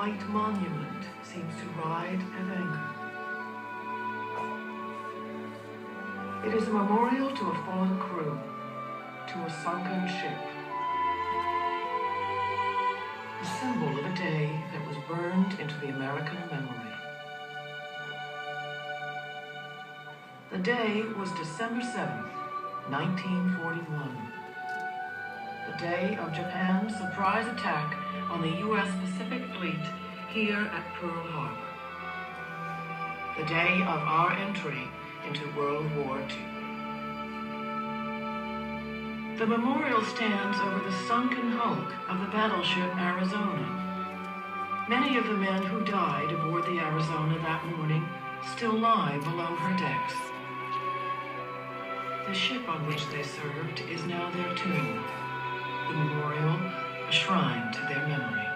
white monument seems to ride at anchor. It is a memorial to a fallen crew, to a sunken ship. A symbol of a day that was burned into the American memory. The day was December 7th, 1941. The day of Japan's surprise attack on the U.S. Pacific Fleet here at Pearl Harbor. The day of our entry into World War II. The memorial stands over the sunken hulk of the battleship Arizona. Many of the men who died aboard the Arizona that morning still lie below her decks. The ship on which they served is now their tomb. The memorial, a shrine to their memory.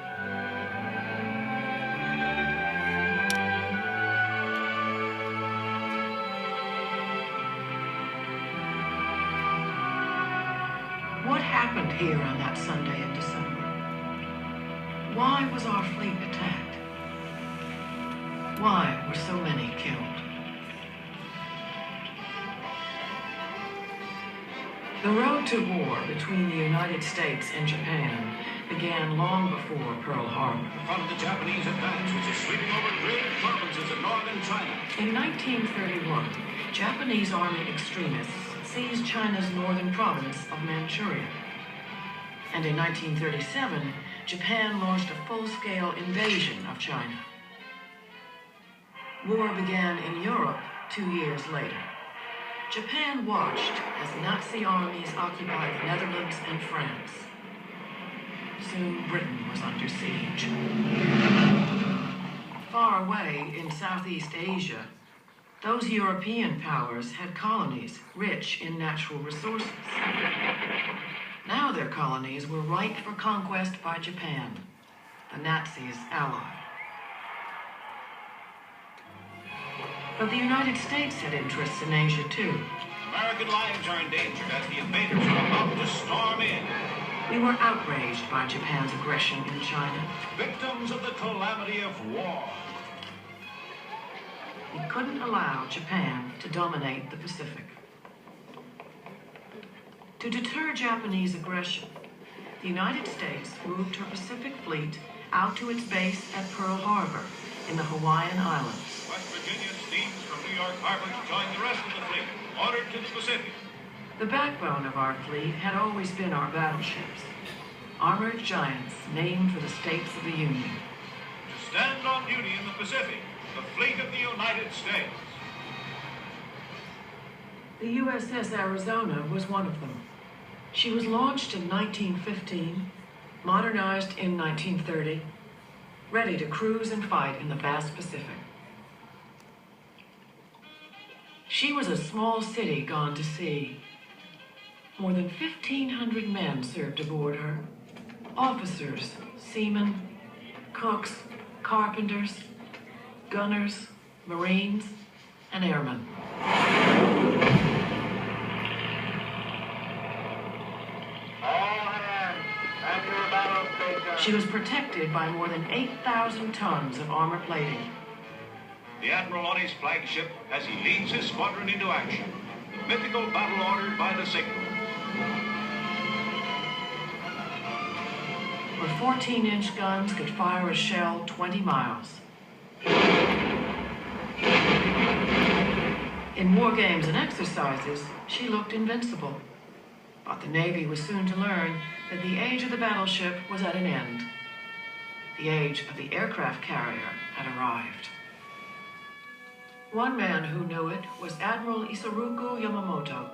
What happened here on that Sunday in December? Why was our fleet attacked? Why were so many killed? The road to war between the United States and Japan began long before Pearl Harbor. In front of the Japanese advance, which is sweeping over great provinces of northern China. In 1931, Japanese army extremists seized China's northern province of Manchuria. And in 1937, Japan launched a full-scale invasion of China. War began in Europe 2 years later. Japan watched as Nazi armies occupied the Netherlands and France. Soon Britain was under siege. Far away in Southeast Asia, those European powers had colonies rich in natural resources. Now their colonies were ripe for conquest by Japan, the Nazis' ally. But the United States had interests in Asia too. American lives are in danger as the invaders are about to storm in. We were outraged by Japan's aggression in China. Victims of the calamity of war. We couldn't allow Japan to dominate the Pacific. To deter Japanese aggression, the United States moved her Pacific Fleet out to its base at Pearl Harbor in the Hawaiian Islands. West Virginia steams from New York Harbor to join the rest of the fleet, ordered to the Pacific. The backbone of our fleet had always been our battleships, armored giants named for the states of the Union. To stand on duty in the Pacific, the fleet of the United States. The USS Arizona was one of them. She was launched in 1915, modernized in 1930, ready to cruise and fight in the vast Pacific. She was a small city gone to sea. More than 1,500 men served aboard her. Officers, seamen, cooks, carpenters, gunners, Marines, and airmen. She was protected by more than 8,000 tons of armor plating. The Admiral on his flagship as he leads his squadron into action. The mythical battle ordered by the signal. Her 14-inch guns could fire a shell 20 miles. In war games and exercises, she looked invincible. But the Navy was soon to learn that the age of the battleship was at an end. The age of the aircraft carrier had arrived. One man who knew it was Admiral Isoroku Yamamoto,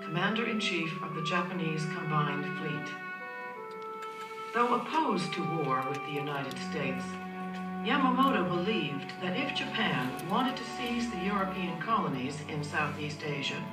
Commander-in-Chief of the Japanese Combined Fleet. Though opposed to war with the United States, Yamamoto believed that if Japan wanted to seize the European colonies in Southeast Asia,